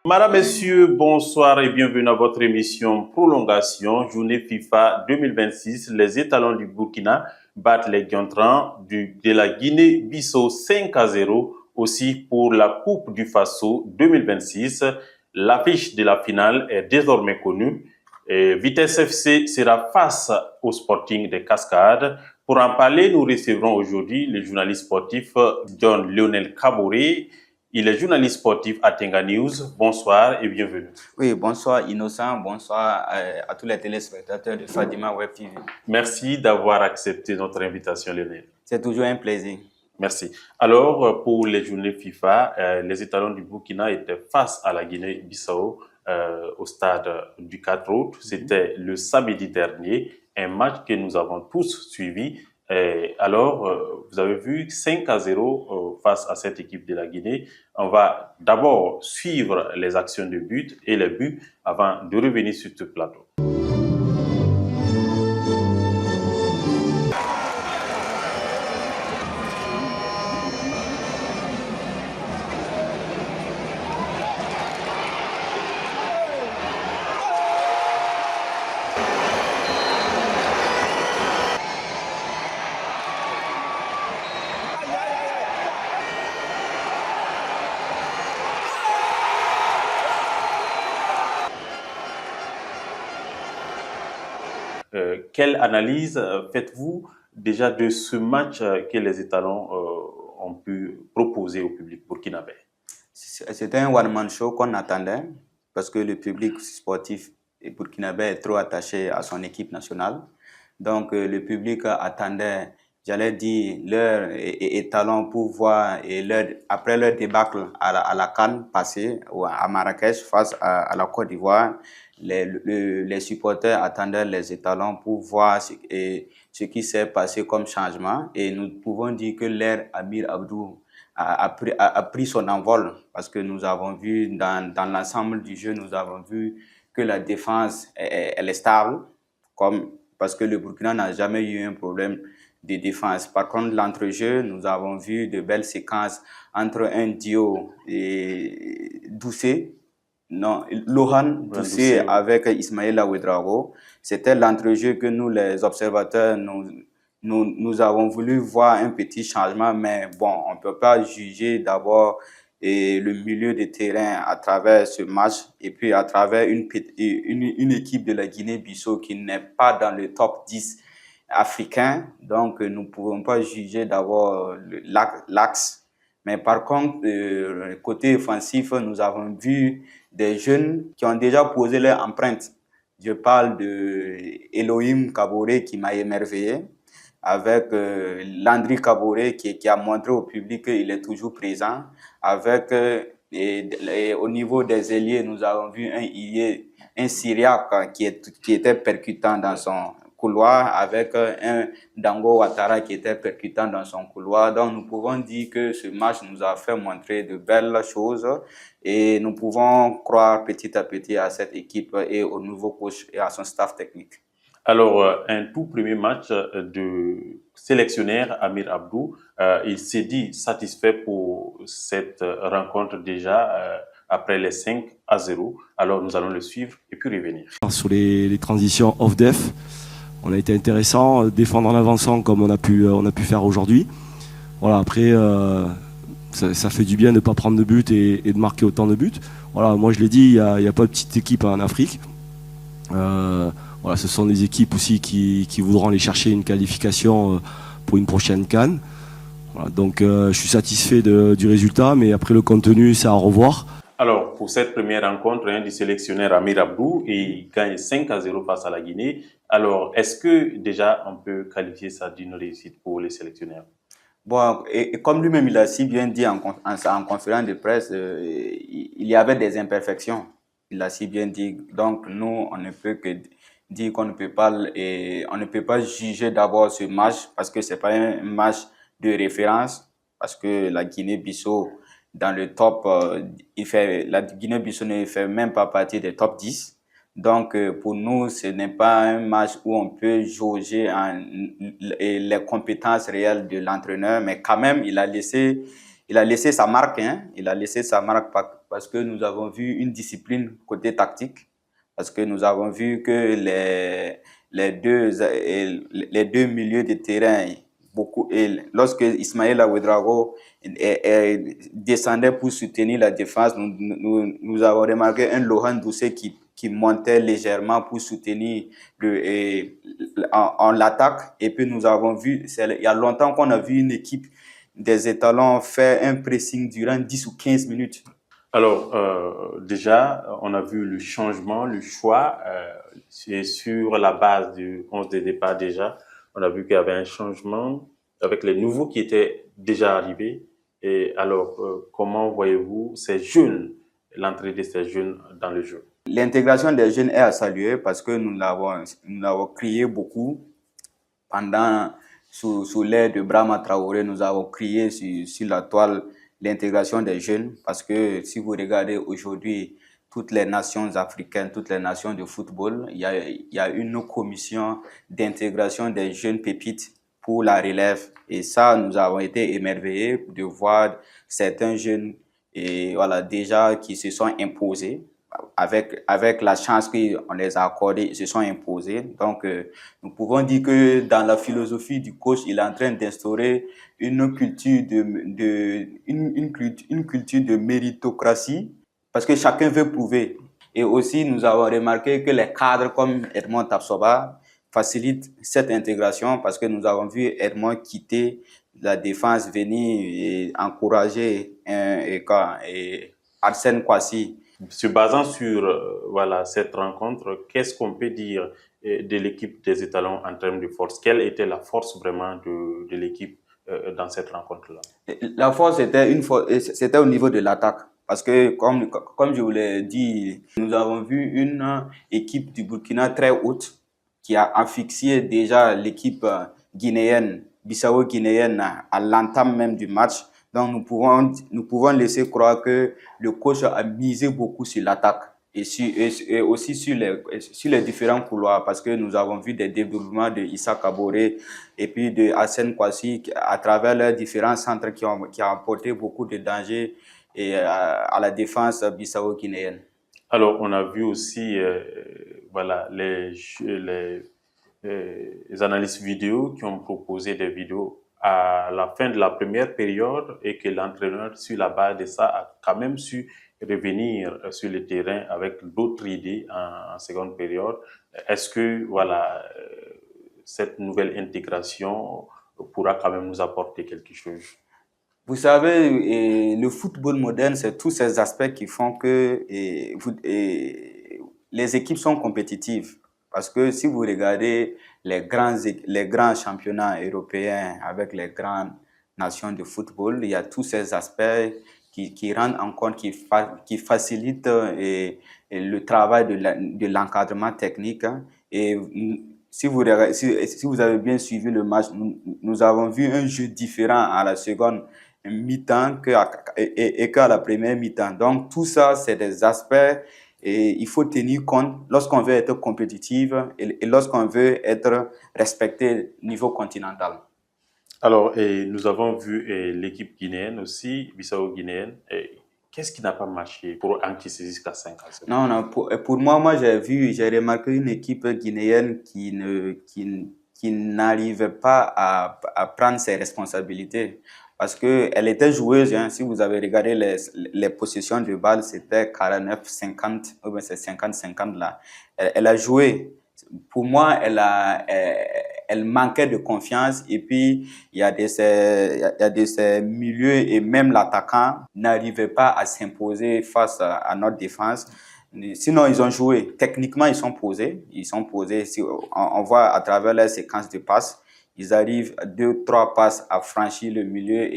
Madame, Messieurs, bonsoir et bienvenue à votre émission Prolongation, journée FIFA 2026. Les étalons du Burkina battent les Diantrans de la Guinée-Bissau 5-0. Aussi pour la Coupe du Faso 2026. L'affiche de la finale est désormais connue. Vitesse FC sera face au Sporting des Cascades. Pour en parler, nous recevrons aujourd'hui le journaliste sportif John Lionel Kaboré. Il est journaliste sportif à Tenga News. Bonsoir et bienvenue. Oui, bonsoir Innocent, bonsoir à tous les téléspectateurs de Fadima Web TV. Merci d'avoir accepté notre invitation, Lionel. C'est toujours un plaisir. Merci. Alors, pour les journées FIFA, les étalons du Burkina étaient face à la Guinée-Bissau au stade du 4 août. C'était le samedi dernier, un match que nous avons tous suivi. Alors, vous avez vu 5-0 face à cette équipe de la Guinée. On va d'abord suivre les actions de but et les buts avant de revenir sur ce plateau. Quelle analyse faites-vous déjà de ce match que les étalons ont pu proposer au public burkinabé? C'était un one-man show qu'on attendait parce que le public sportif burkinabé est trop attaché à son équipe nationale. Donc le public attendait, j'allais dire, leur étalon pour voir et après leur débâcle à la CAN passée à Marrakech face à la Côte d'Ivoire. Les supporters attendaient les étalons pour voir ce qui s'est passé comme changement et nous pouvons dire que l'ère Amir Abdou a pris son envol parce que nous avons vu dans l'ensemble du jeu, nous avons vu que la défense elle est stable parce que le Burkina n'a jamais eu un problème de défense. Par contre, l'entrejeu, nous avons vu de belles séquences entre un duo et Doucet. Non, Lohan Doucet avec Ismaïla Ouedraogo. C'était l'entrejeu que nous, les observateurs, nous avons voulu voir un petit changement, mais bon, on ne peut pas juger d'abord le milieu de terrain à travers ce match et puis à travers une équipe de la Guinée-Bissau qui n'est pas dans le top 10 africain. Donc, nous ne pouvons pas juger d'abord l'axe. Mais par contre, côté offensif, nous avons vu des jeunes qui ont déjà posé leur empreinte. Je parle de Elohim Kaboré qui m'a émerveillé, avec Landry Kaboré qui a montré au public qu'il est toujours présent, avec au niveau des ailiers, nous avons vu un Syriaque qui était percutant dans son couloir, avec un Dango Ouattara qui était percutant dans son couloir. Donc nous pouvons dire que ce match nous a fait montrer de belles choses et nous pouvons croire petit à petit à cette équipe et au nouveau coach et à son staff technique. Alors, un tout premier match de sélectionneur Amir Abdou, il s'est dit satisfait pour cette rencontre déjà après les 5-0. Alors, nous allons le suivre et puis revenir. Sur les transitions off-def, on a été intéressant, défendre en avançant comme on a pu faire aujourd'hui. Voilà, après, ça fait du bien de ne pas prendre de but et de marquer autant de buts. Voilà, moi je l'ai dit, il n'y a pas de petite équipe en Afrique. Voilà, ce sont des équipes aussi qui voudront aller chercher une qualification pour une prochaine CAN. Voilà, donc je suis satisfait du résultat, mais après le contenu, c'est à revoir. Alors, pour cette première rencontre du sélectionneur Amir Abdou, il gagne 5-0 face à la Guinée. Alors, est-ce que déjà on peut qualifier ça d'une réussite pour les sélectionneurs? Bon, et comme lui-même il a si bien dit en conférence de presse, il y avait des imperfections. Il a si bien dit. Donc nous, on ne peut que dire qu'on ne peut pas on ne peut pas juger d'abord ce match parce que c'est pas un match de référence parce que la Guinée-Bissau dans le top, la Guinée-Bissau ne fait même pas partie des top 10. Donc, pour nous, ce n'est pas un match où on peut jauger les compétences réelles de l'entraîneur, mais quand même, il a laissé il a laissé sa marque, hein. Il a laissé sa marque parce que nous avons vu une discipline côté tactique, parce que nous avons vu que les deux milieux de terrain, lorsque Ismaïla Ouedraogo descendait pour soutenir la défense, nous avons remarqué un Laurent Doucet qui montait légèrement pour soutenir en l'attaque. Et puis nous avons vu, il y a longtemps qu'on a vu une équipe des étalons faire un pressing durant 10 ou 15 minutes. Alors, déjà, on a vu le changement, le choix, c'est sur la base du 11 de départ déjà. On a vu qu'il y avait un changement avec les nouveaux qui étaient déjà arrivés. Et alors, comment voyez-vous ces jeunes, l'entrée de ces jeunes dans le jeu? L'intégration des jeunes est à saluer parce que nous l'avons crié beaucoup sous l'ère de Brahma Traoré. Nous avons crié sur la toile l'intégration des jeunes parce que si vous regardez aujourd'hui toutes les nations africaines, toutes les nations de football, il y a une commission d'intégration des jeunes pépites pour la relève. Et ça, nous avons été émerveillés de voir certains jeunes déjà qui se sont imposés. Avec la chance qu'on les a accordés, ils se sont imposés. Donc, nous pouvons dire que dans la philosophie du coach, il est en train d'instaurer une culture une culture de méritocratie parce que chacun veut prouver. Et aussi, nous avons remarqué que les cadres comme Edmond Tapsoba facilitent cette intégration parce que nous avons vu Edmond quitter la défense, venir et encourager Arsène Kwasi. Se basant sur cette rencontre, qu'est-ce qu'on peut dire de l'équipe des étalons en termes de force? Quelle était la force vraiment de l'équipe dans cette rencontre-là? La force c'était au niveau de l'attaque. Parce que, comme je vous l'ai dit, nous avons vu une équipe du Burkina très haute qui a asphyxié déjà l'équipe guinéenne, bissau-guinéenne, à l'entame même du match. Donc, nous pouvons laisser croire que le coach a misé beaucoup sur l'attaque et aussi sur les différents couloirs parce que nous avons vu des développements de Issa Kaboré et puis de Hassen Kwasi à travers leurs différents centres qui ont apporté beaucoup de dangers à la défense bissau-guinéenne. Alors, on a vu aussi les analystes vidéo qui ont proposé des vidéos à la fin de la première période et que l'entraîneur, sur la base de ça, a quand même su revenir sur le terrain avec d'autres idées en seconde période. Est-ce que cette nouvelle intégration pourra quand même nous apporter quelque chose? Vous savez, le football moderne, c'est tous ces aspects qui font que les équipes sont compétitives. Parce que si vous regardez les grands championnats européens avec les grandes nations de football, il y a tous ces aspects qui rendent en compte, qui facilitent le travail de l'encadrement technique. Et si vous avez bien suivi le match, nous avons vu un jeu différent à la seconde mi-temps qu'à la première mi-temps. Donc, tout ça, c'est des aspects et il faut tenir compte lorsqu'on veut être compétitif et lorsqu'on veut être respecté au niveau continental. Alors, nous avons vu l'équipe guinéenne aussi, bissau-guinéenne. Qu'est-ce qui n'a pas marché pour encaisser jusqu'à 5 ans? Non, pour moi, j'ai remarqué une équipe guinéenne qui n'arrivait pas à prendre ses responsabilités. Parce qu'elle était joueuse, hein. Si vous avez regardé les possessions de balles, c'était 49-50, ou bien c'est 50-50 là. Elle a joué. Pour moi, elle manquait de confiance et puis il y a de ces milieux et même l'attaquant n'arrivait pas à s'imposer face à notre défense. Sinon, ils ont joué. Techniquement, ils sont posés. On voit à travers les séquences de passes, ils arrivent 2-3 passes à franchir le milieu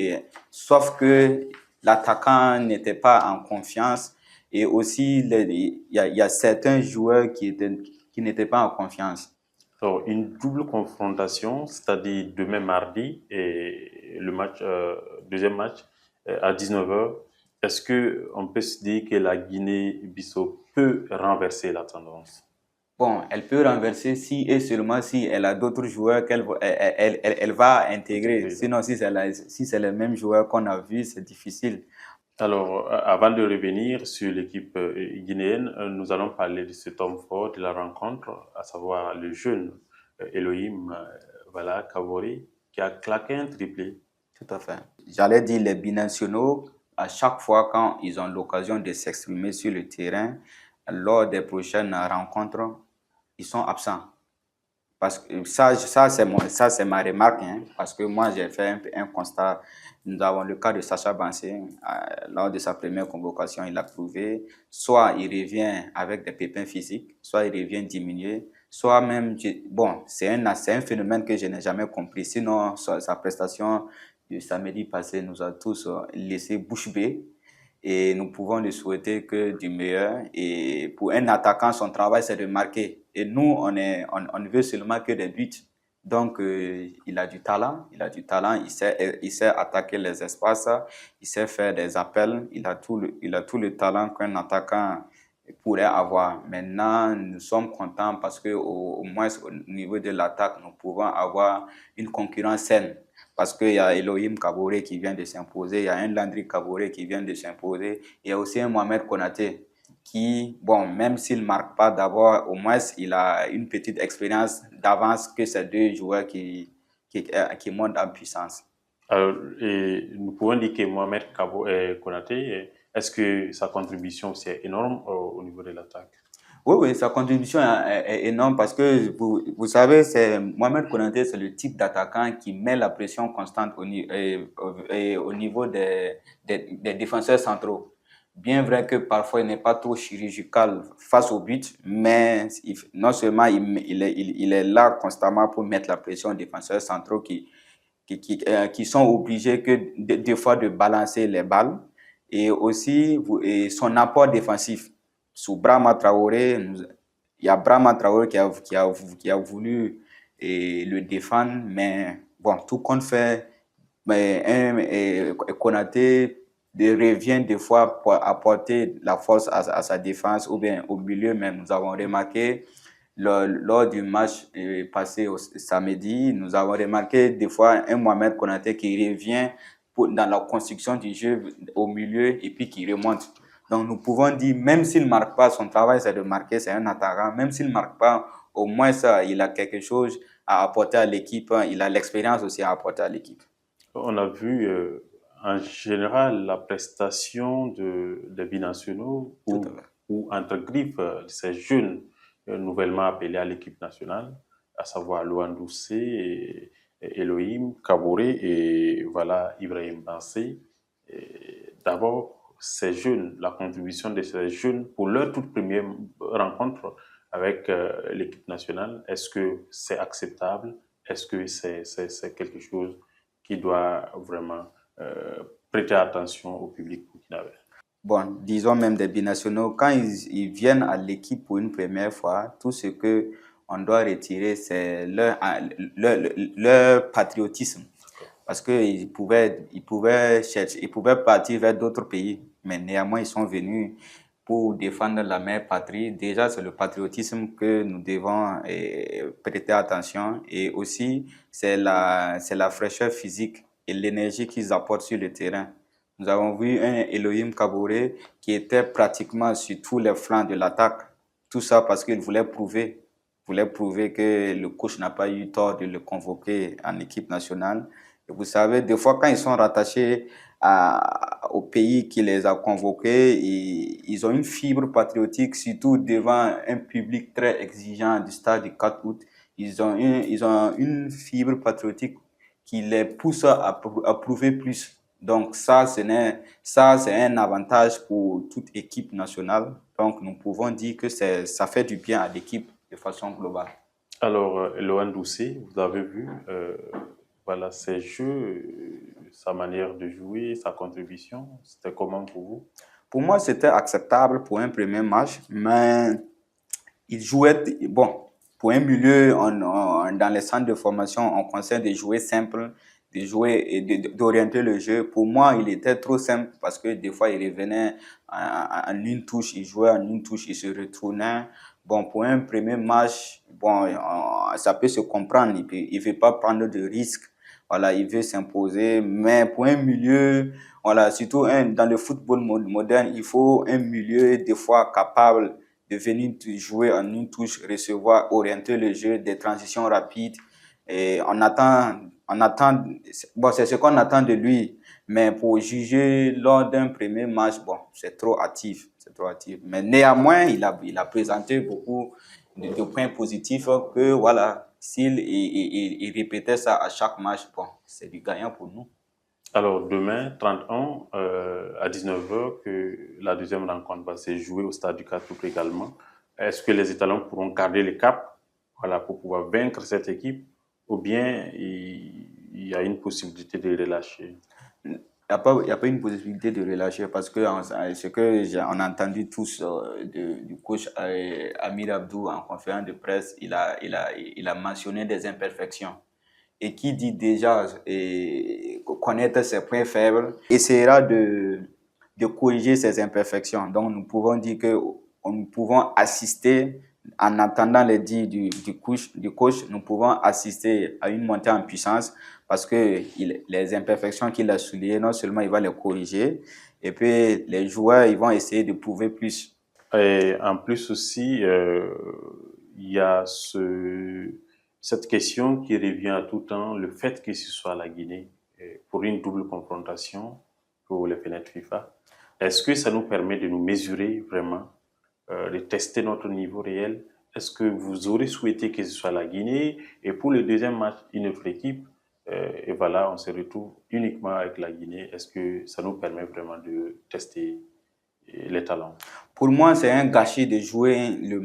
sauf que l'attaquant n'était pas en confiance et aussi il y a certains joueurs qui n'étaient pas en confiance. Alors, une double confrontation, c'est-à-dire demain mardi et le deuxième match à 19h. Est-ce qu'on peut se dire que la Guinée-Bissau peut renverser la tendance? Bon, elle peut renverser si et seulement si elle a d'autres joueurs elle va intégrer. Sinon, si c'est le même joueur qu'on a vu, c'est difficile. Alors, avant de revenir sur l'équipe guinéenne, nous allons parler de cet homme fort de la rencontre, à savoir le jeune Elohim voilà, Kavori, qui a claqué un triplé. Tout à fait. J'allais dire les binationaux, à chaque fois quand ils ont l'occasion de s'exprimer sur le terrain, lors des prochaines rencontres, ils sont absents. Parce que ça c'est ma remarque, hein, parce que moi, j'ai fait un constat. Nous avons le cas de Sacha Bansé. Lors de sa première convocation, il a prouvé, soit il revient avec des pépins physiques, soit il revient diminué, soit même, bon, c'est un phénomène que je n'ai jamais compris. Sinon, sa prestation du samedi passé nous a tous laissé bouche bée. Et nous pouvons lui souhaiter que du meilleur. Et pour un attaquant, son travail, c'est de marquer. Et nous, on ne veut seulement que des buts. Donc, il a du talent. Il sait attaquer les espaces. Il sait faire des appels. Il a tout le talent qu'un attaquant pourrait avoir. Maintenant, nous sommes contents parce que au moins au niveau de l'attaque, nous pouvons avoir une concurrence saine. Parce qu'il y a Elohim Kabore qui vient de s'imposer, il y a un Landry Kabore qui vient de s'imposer, il y a aussi un Mohamed Konaté qui, bon, même s'il ne marque pas d'abord, au moins il a une petite expérience d'avance que ces deux joueurs qui montent en puissance. Alors, et nous pouvons dire que Mohamed Konaté, est-ce que sa contribution c'est énorme au niveau de l'attaque? Oui, sa contribution est énorme parce que vous savez, Mohamed Konaté, c'est le type d'attaquant qui met la pression constante au niveau des défenseurs centraux. Bien vrai que parfois il n'est pas trop chirurgical face au but, mais non seulement il est là constamment pour mettre la pression aux défenseurs centraux qui sont obligés que des fois de balancer les balles, et aussi son apport défensif. Sous Brahma Traoré, il y a Brahma Traoré qui a voulu le défendre, mais bon, tout compte fait, Konaté revient des fois pour apporter la force à sa défense ou bien au milieu, mais nous avons remarqué lors du match passé au samedi, nous avons remarqué des fois un Mohamed Konaté qui revient dans la construction du jeu au milieu et puis qui remonte. Donc nous pouvons dire, même s'il ne marque pas, son travail c'est de marquer, c'est un attaquant, même s'il ne marque pas, au moins ça, il a quelque chose à apporter à l'équipe, il a l'expérience aussi à apporter à l'équipe. On a vu en général la prestation des binationaux ou entre griffes ces jeunes nouvellement appelés à l'équipe nationale, à savoir Loan Doucé, et Elohim Kabore et voilà Ibrahim Bansé. D'abord, ces jeunes, la contribution de ces jeunes pour leur toute première rencontre avec l'équipe nationale, est-ce que c'est acceptable? Est-ce que c'est quelque chose qui doit vraiment prêter attention au public burkinabé? Bon, disons même des binationaux, quand ils viennent à l'équipe pour une première fois, tout ce que on doit retirer, c'est leur patriotisme. Parce qu'ils pouvaient partir vers d'autres pays, mais néanmoins, ils sont venus pour défendre la mère patrie. Déjà, c'est le patriotisme que nous devons prêter attention. Et aussi, c'est la fraîcheur physique et l'énergie qu'ils apportent sur le terrain. Nous avons vu un Elohim Kabore qui était pratiquement sur tous les flancs de l'attaque. Tout ça parce qu'il voulait prouver que le coach n'a pas eu tort de le convoquer en équipe nationale. Et vous savez, des fois, quand ils sont rattachés au pays qui les a convoqués, ils ont une fibre patriotique, surtout devant un public très exigeant du stade du 4 août. Ils ont une fibre patriotique qui les pousse à prouver plus. Donc ça, c'est un avantage pour toute équipe nationale. Donc nous pouvons dire que ça fait du bien à l'équipe de façon globale. Alors, Loan Doucé, vous avez vu, voilà, ses jeux, sa manière de jouer, sa contribution, c'était comment pour vous? Pour moi, c'était acceptable pour un premier match, mais il jouait, bon, pour un milieu, dans les centres de formation, on conseille de jouer simple, de jouer et d'orienter le jeu. Pour moi, il était trop simple parce que des fois, il revenait en une touche, il jouait en une touche, il se retournait. Bon, pour un premier match, bon, ça peut se comprendre. Il veut pas prendre de risques. Voilà, il veut s'imposer. Mais pour un milieu, voilà, surtout dans le football moderne, il faut un milieu des fois capable de venir jouer en une touche, recevoir, orienter le jeu, des transitions rapides. Et bon, c'est ce qu'on attend de lui. Mais pour juger lors d'un premier match, bon, c'est trop hâtif. C'est trop hâtif. Mais néanmoins, il a présenté beaucoup de points positifs que, voilà, s'il il répétait ça à chaque match, bon, c'est du gagnant pour nous. Alors, demain, 31, à 19h, que la deuxième rencontre va se jouer au stade du Catou également. Est-ce que les Étalons pourront garder le cap, voilà, pour pouvoir vaincre cette équipe, ou bien il y a une possibilité de relâcher? Il y a pas une possibilité de relâcher parce que ce que on a entendu tous du coach Amir Abdou en conférence de presse, il a mentionné des imperfections. Et qui dit déjà connaître ses points faibles, essaiera de corriger ses imperfections. Donc, nous pouvons dire que nous pouvons assister, en attendant les dires du coach, nous pouvons assister à une montée en puissance parce que les imperfections qu'il a soulignées, non seulement il va les corriger, et puis les joueurs ils vont essayer de prouver plus. Et en plus aussi, il y a cette question qui revient à tout temps, le fait que ce soit la Guinée pour une double confrontation pour les fenêtres FIFA. Est-ce que ça nous permet de nous mesurer vraiment, de tester notre niveau réel? Est-ce que vous aurez souhaité que ce soit la Guinée et pour le deuxième match, une autre équipe et voilà, on se retrouve uniquement avec la Guinée. Est-ce que ça nous permet vraiment de tester les talents? Pour moi, c'est un gâchis de jouer une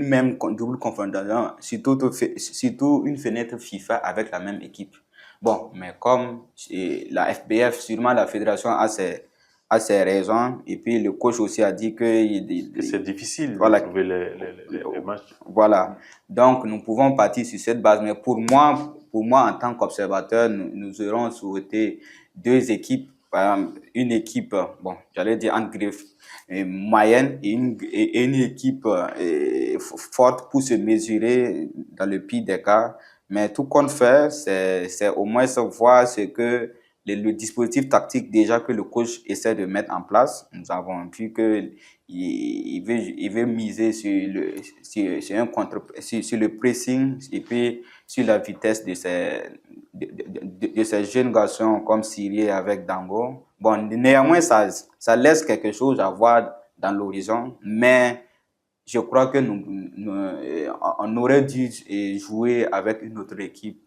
même double confrontation, surtout une fenêtre FIFA avec la même équipe. Bon, mais comme la FBF, sûrement la fédération a ses raisons, et puis le coach aussi a dit que c'est difficile voilà, de trouver les matchs. Voilà. Donc, nous pouvons partir sur cette base. Mais pour moi en tant qu'observateur, nous aurons souhaité deux équipes. Par exemple, une équipe, bon, j'allais dire en griffe, moyenne et une équipe forte pour se mesurer dans le pire des cas. Mais tout qu'on fait, c'est au moins voir ce que le dispositif tactique déjà que le coach essaie de mettre en place. Nous avons vu que il veut miser sur le pressing et puis sur la vitesse de ces jeunes garçons comme Syrie avec Dango. Bon, néanmoins, ça laisse quelque chose à voir dans l'horizon, mais je crois que on aurait dû jouer avec une autre équipe,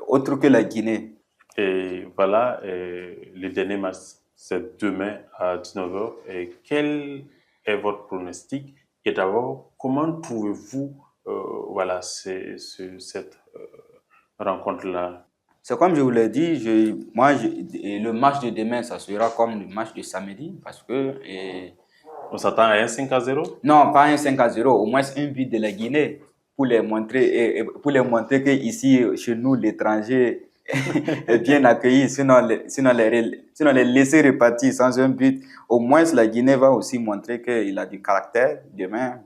autre que la Guinée. Et voilà, le dernier match, c'est demain à 19h. Et quel est votre pronostic? Et d'abord, comment trouvez-vous voilà, cette rencontre-là? C'est comme je vous l'ai dit, le match de demain, ça sera comme le match de samedi parce que... On s'attend à un 5-0? Non, pas un 5-0, au moins un but de la Guinée pour les montrer, qu'ici, chez nous, l'étranger est bien accueilli, sinon les laisser repartir sans un but. Au moins, la Guinée va aussi montrer qu'il a du caractère demain.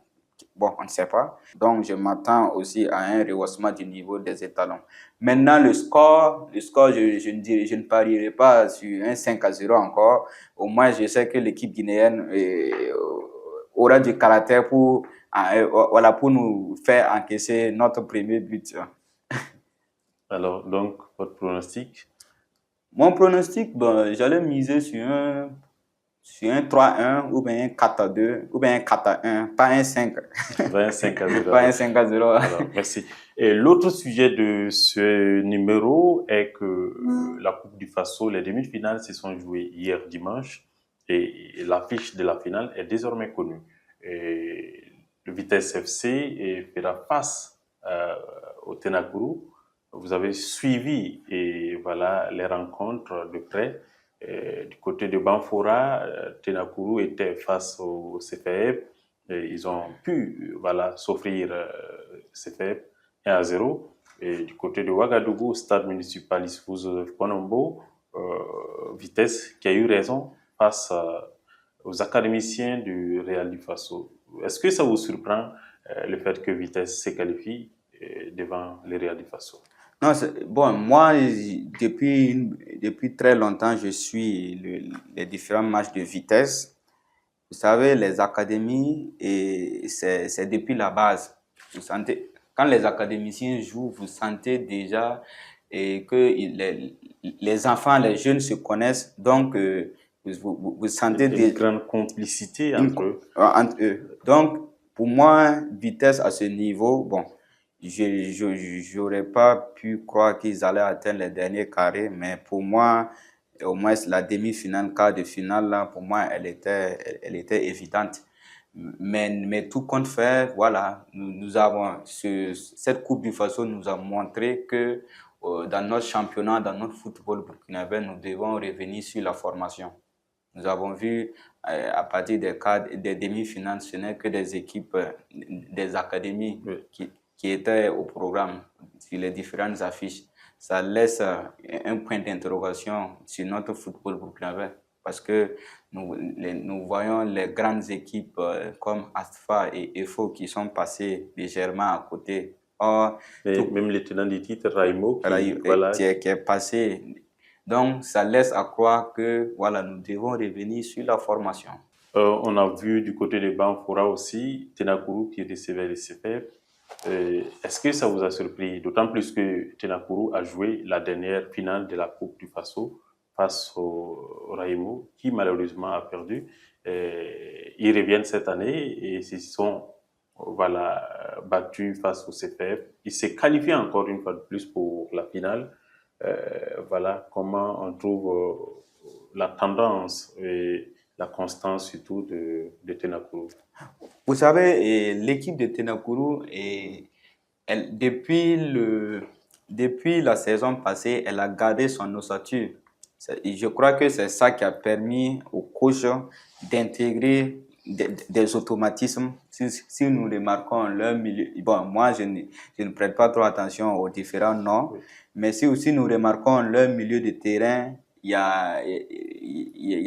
Bon, on ne sait pas. Donc, je m'attends aussi à un rehaussement du niveau des étalons. Maintenant, le score, je ne parierai pas sur un 5-0 encore. Au moins, je sais que l'équipe guinéenne aura du caractère pour nous faire encaisser notre premier but. Alors, donc, votre pronostic? Mon pronostic, bon, j'allais miser sur un 3-1 ou bien un 4-2 ou bien un 4-1, pas un 5. Pas un 5-0. Pas un 5-0. Alors, merci. Et l'autre sujet de ce numéro est que la Coupe du Faso, les demi-finales se sont jouées hier dimanche et l'affiche de la finale est désormais connue. Et le Vitesse FC fera face au Tenakuru. Vous avez suivi et voilà les rencontres de près. Du côté de Banfora, Tenakuru était face au CFF. Et ils ont pu voilà, s'offrir CFF 1-0. Et du côté de Ouagadougou, au stade municipal Joseph Konombo, Vitesse qui a eu raison face aux académiciens du Real du Faso. Est-ce que ça vous surprend le fait que Vitesse se qualifie devant le Real du Faso? Non, bon, moi, depuis très longtemps, je suis les différents matchs de Vitesse. Vous savez, les académies, et c'est depuis la base. Vous sentez, quand les académiciens jouent, vous sentez déjà que les enfants, les jeunes se connaissent. Donc, vous sentez une grande complicité entre eux. Entre eux. Donc, pour moi, Vitesse à ce niveau, bon, je n'aurais pas pu croire qu'ils allaient atteindre les derniers carrés, mais pour moi, au moins la demi-finale, quart de finale, là, pour moi, elle était évidente. Mais tout compte fait, voilà, nous avons cette Coupe du Faso nous a montré que dans notre championnat, dans notre football burkinabé, nous devons revenir sur la formation. Nous avons vu à partir des demi-finales, ce n'est que des équipes, des académies qui étaient au programme sur les différentes affiches. Ça laisse un point d'interrogation sur notre football burkinabé parce que nous voyons les grandes équipes comme ASFA et EFO qui sont passées légèrement à côté. Or, même le tenant du titre, Raimo, qui est passé. Donc, ça laisse à croire que voilà, nous devons revenir sur la formation. On a vu du côté de Banfora aussi, Tenakuru qui recevait les CFF. Est-ce que ça vous a surpris? D'autant plus que Tenakuru a joué la dernière finale de la Coupe du Faso face au Raimo, qui malheureusement a perdu. Ils reviennent cette année et se sont battus face au CFF. Ils se qualifient encore une fois de plus pour la finale. Voilà comment on trouve la tendance et la constance surtout de Tenakuru. Vous savez, l'équipe de Tenakuru, depuis la saison passée, elle a gardé son ossature. Je crois que c'est ça qui a permis aux coachs d'intégrer des automatismes. Si nous remarquons leur milieu, bon, moi je ne prête pas trop attention aux différents noms, oui. Mais si aussi nous remarquons leur milieu de terrain, il y a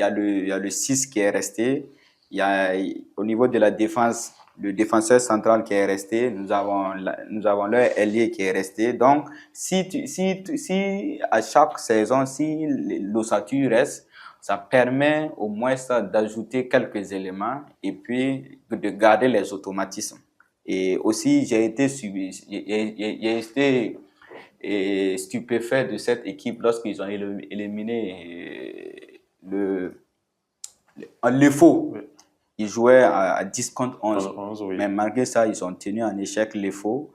le 6 qui est resté, il y a au niveau de la défense, le défenseur central qui est resté, nous avons leur ailier qui est resté. Donc, si à chaque saison, si l'ossature reste, ça permet au moins d'ajouter quelques éléments et puis de garder les automatismes. Et aussi, j'ai été stupéfait de cette équipe lorsqu'ils ont éliminé l'EFO. Ils jouaient à 10 contre 11. Oui. Mais malgré ça, ils ont tenu en échec l'EFO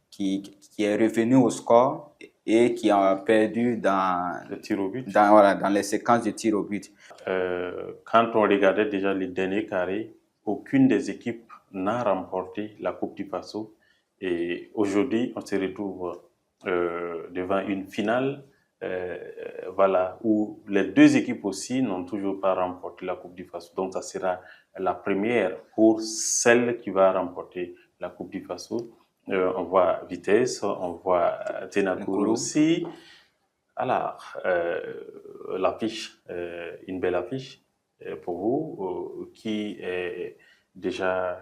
qui est revenu au score et qui a perdu dans les séquences de tir au but. Quand on regardait déjà les derniers carrés, aucune des équipes n'a remporté la Coupe du Faso. Et aujourd'hui, on se retrouve devant une finale où les deux équipes aussi n'ont toujours pas remporté la Coupe du Faso. Donc, ça sera la première pour celle qui va remporter la Coupe du Faso. On voit Vitesse, on voit Tenakuru aussi. Alors, l'affiche, une belle affiche pour vous, qui est déjà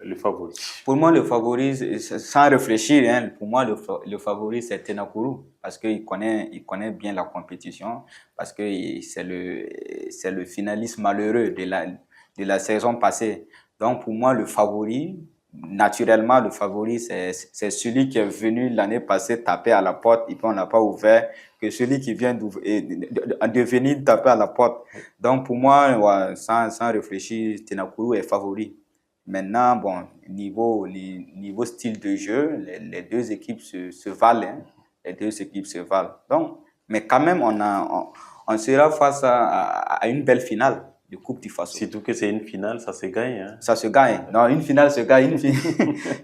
le favori. Pour moi, le favori, sans réfléchir, pour moi, le favori, c'est Tenakuru, parce qu'il connaît bien la compétition, parce que c'est le finaliste malheureux de la saison passée. Donc, pour moi, le favori, naturellement, le favori, c'est celui qui est venu l'année passée taper à la porte et puis on n'a pas ouvert, que celui qui vient de venir taper à la porte. Donc, pour moi, sans réfléchir, Tenakuru est favori. Maintenant, bon, niveau style de jeu, les deux équipes se valent. Les deux équipes se valent. Donc, mais quand même, on sera face à une belle finale de Coupe du Faso. Surtout que c'est une finale, ça se gagne. Hein? Ça se gagne. Non, une finale se gagne.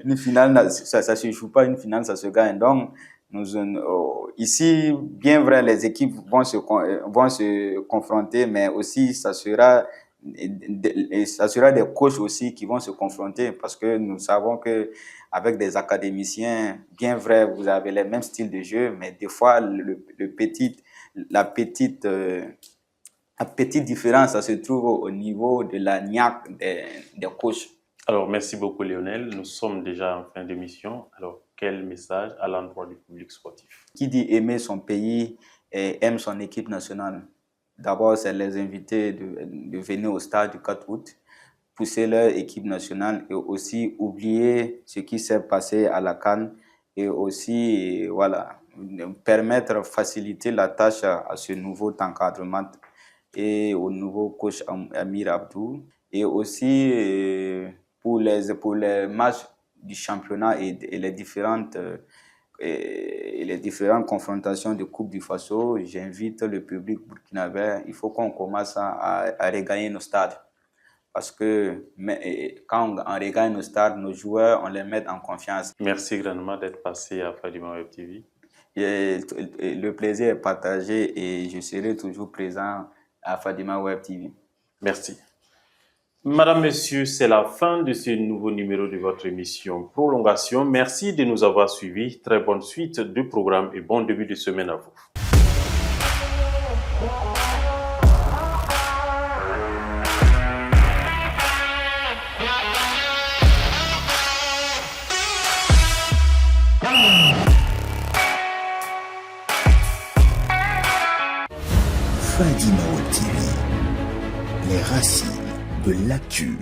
Une finale, ça se joue pas. Une finale, ça se gagne. Donc, ici, bien vrai, les équipes vont se confronter, mais aussi ça sera des coachs aussi qui vont se confronter parce que nous savons que avec des académiciens, bien vrai, vous avez les mêmes styles de jeu, mais des fois la petite La petite différence, ça se trouve au niveau de la niaque des coachs. Alors, merci beaucoup Lionel. Nous sommes déjà en fin d'émission. Alors, quel message à l'endroit du public sportif? Qui dit aimer son pays et aime son équipe nationale? D'abord, c'est les inviter de venir au stade du 4 août, pousser leur équipe nationale et aussi oublier ce qui s'est passé à la CAN et aussi voilà, permettre, faciliter la tâche à ce nouveau encadrement et au nouveau coach Amir Abdou. Et aussi pour les matchs du championnat et les différentes confrontations de Coupe du Faso, j'invite le public burkinabé, il faut qu'on commence à regagner nos stades. Parce que quand on regagne nos stades, nos joueurs, on les met en confiance. Merci grandement d'être passé à Fadima Web TV. Le plaisir est partagé et je serai toujours présent à Fadima Web TV. Merci. Madame, Messieurs, c'est la fin de ce nouveau numéro de votre émission Prolongation. Merci de nous avoir suivis. Très bonne suite de programme et bon début de semaine à vous. Fadima Web TV, les racines de l'actu.